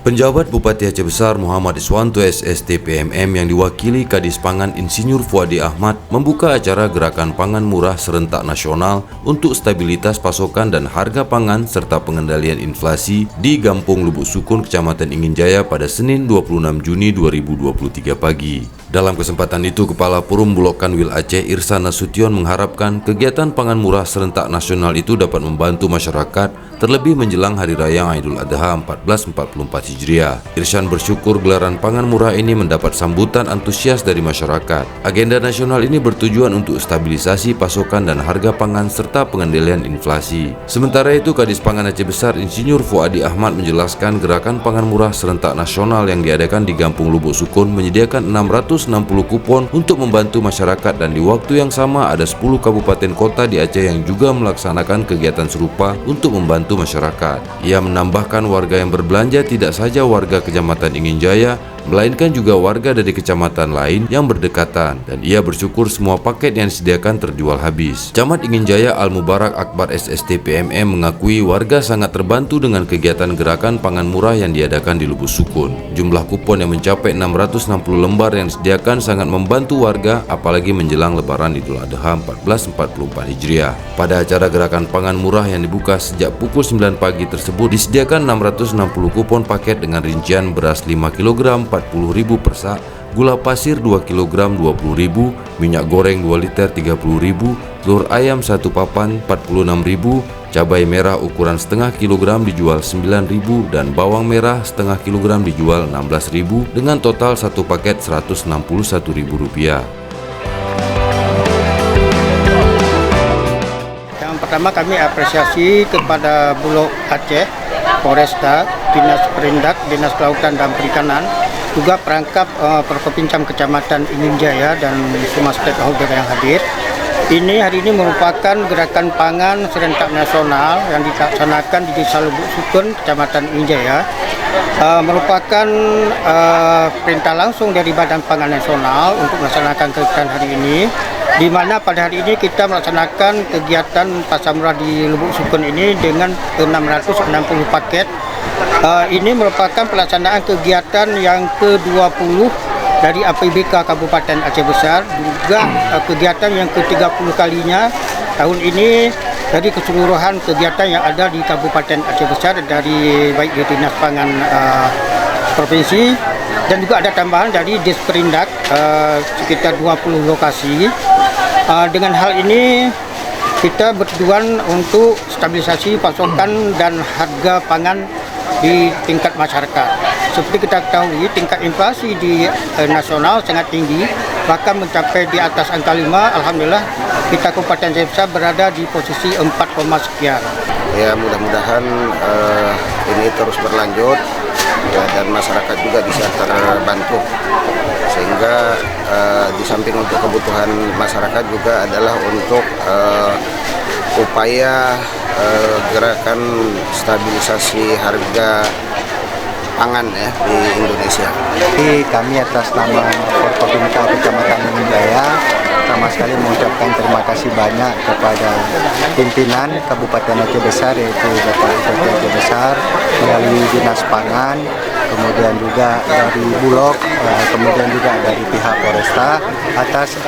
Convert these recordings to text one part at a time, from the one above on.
Penjabat Bupati Aceh Besar Muhammad Iswanto SST PMM yang diwakili Kadis Pangan Insinyur Fuadi Ahmad membuka acara Gerakan Pangan Murah Serentak Nasional untuk stabilitas pasokan dan harga pangan serta pengendalian inflasi di Gampung Lubuk Sukun, Kecamatan Inginjaya pada Senin 26 Juni 2023 pagi. Dalam kesempatan itu, Kepala Purum Bulog Kanwil Aceh Irsan Nasution mengharapkan kegiatan pangan murah serentak nasional itu dapat membantu masyarakat terlebih menjelang Hari Raya Idul Adha 1444 Hijriah. Irsan bersyukur gelaran pangan murah ini mendapat sambutan antusias dari masyarakat. Agenda nasional ini bertujuan untuk stabilisasi pasokan dan harga pangan serta pengendalian inflasi. Sementara itu, Kadis Pangan Aceh Besar Insinyur Fuadi Ahmad menjelaskan gerakan pangan murah serentak nasional yang diadakan di Gampung Lubuk Sukun menyediakan 660 kupon untuk membantu masyarakat, dan di waktu yang sama ada 10 kabupaten kota di Aceh yang juga melaksanakan kegiatan serupa untuk membantu masyarakat. Ia menambahkan warga yang berbelanja tidak saja warga Kecamatan Inginjaya, melainkan juga warga dari kecamatan lain yang berdekatan, dan ia bersyukur semua paket yang disediakan terjual habis. Camat Inginjaya Al-Mubarak Akbar SST PMM mengakui warga sangat terbantu dengan kegiatan gerakan pangan murah yang diadakan di Lubuk Sukun. Jumlah kupon yang mencapai 660 lembar yang disediakan sangat membantu warga, apalagi menjelang Lebaran Idul Adha 1444 Hijriah. Pada acara gerakan pangan murah yang dibuka sejak pukul 9 pagi tersebut disediakan 660 kupon paket dengan rincian beras 5 kg 40.000 per sak, gula pasir 2 kg 20.000, minyak goreng 2 liter 30.000, telur ayam 1 papan 46.000, cabai merah ukuran setengah kilogram dijual 9.000 dan bawang merah setengah kilogram dijual 16.000 dengan total satu paket Rp161.000. Yang pertama, kami apresiasi kepada Bulog Aceh, Polresta, Dinas Perindak, Dinas Kelautan dan Perikanan, juga perangkap Perkopincam Kecamatan Inginjaya dan semua stakeholder yang hadir. Hari ini merupakan gerakan pangan serentak nasional yang dilaksanakan di Desa Lubuk Sukun, Kecamatan Inginjaya. Merupakan perintah langsung dari Badan Pangan Nasional untuk melaksanakan kegiatan hari ini, di mana pada hari ini kita melaksanakan kegiatan pasar murah di Lubuk Sukun ini dengan 660 paket. Ini merupakan pelaksanaan kegiatan yang ke-20 dari APBK Kabupaten Aceh Besar, juga kegiatan yang ke-30 kalinya tahun ini dari keseluruhan kegiatan yang ada di Kabupaten Aceh Besar, dari baik di Dinas Pangan Provinsi dan juga ada tambahan dari Disperindak sekitar 20 lokasi. Dengan hal ini kita bertujuan untuk stabilisasi pasokan dan harga pangan di tingkat masyarakat. Seperti kita ketahui, tingkat inflasi di nasional sangat tinggi, bahkan mencapai di atas angka 5. Alhamdulillah, kita Kabupaten Aceh Besar berada di posisi 4, sekian. Ya, mudah-mudahan ini terus berlanjut ya, dan masyarakat juga bisa terbantu, sehingga di samping untuk kebutuhan masyarakat juga adalah untuk upaya gerakan stabilisasi harga pangan ya di Indonesia. Jadi kami atas nama Forkopimda Kecamatan Inginjaya pertama sekali mengucapkan terima kasih banyak kepada pimpinan Kabupaten Aceh Besar, yaitu Bapak Bupati Aceh Besar melalui Dinas Pangan, kemudian juga dari Bulog, kemudian juga dari pihak Polresta atas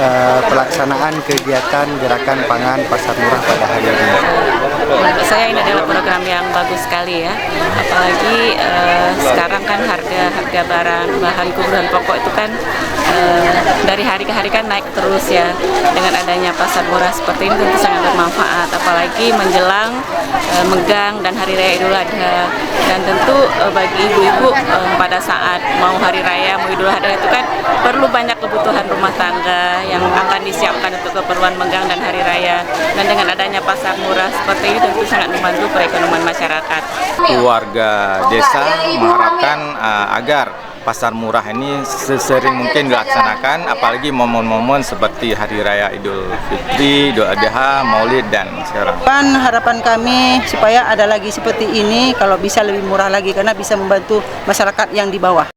pelaksanaan kegiatan gerakan pangan pasar murah pada hari ini. Menurut saya ini adalah program yang bagus sekali ya, apalagi sekarang kan harga barang bahan kebutuhan pokok itu kan dari hari ke hari kan naik terus ya. Dengan adanya pasar murah seperti ini tentu sangat bermanfaat, apalagi menjelang Megang dan Hari Raya Idul Adha. Dan tentu bagi ibu-ibu pada saat mau Hari Raya, mau Idul Adha itu kan perlu banyak kebutuhan rumah tangga yang akan disiapkan untuk keperluan Megang dan Hari Raya. Dan dengan adanya pasar murah seperti ini tentu sangat membantu perekonomian masyarakat. Warga desa mengharapkan agar pasar murah ini sesering mungkin dilaksanakan, apalagi momen-momen seperti Hari Raya Idul Fitri, Idul Adha, Maulid, dan sekarang. Harapan kami supaya ada lagi seperti ini, kalau bisa lebih murah lagi, karena bisa membantu masyarakat yang di bawah.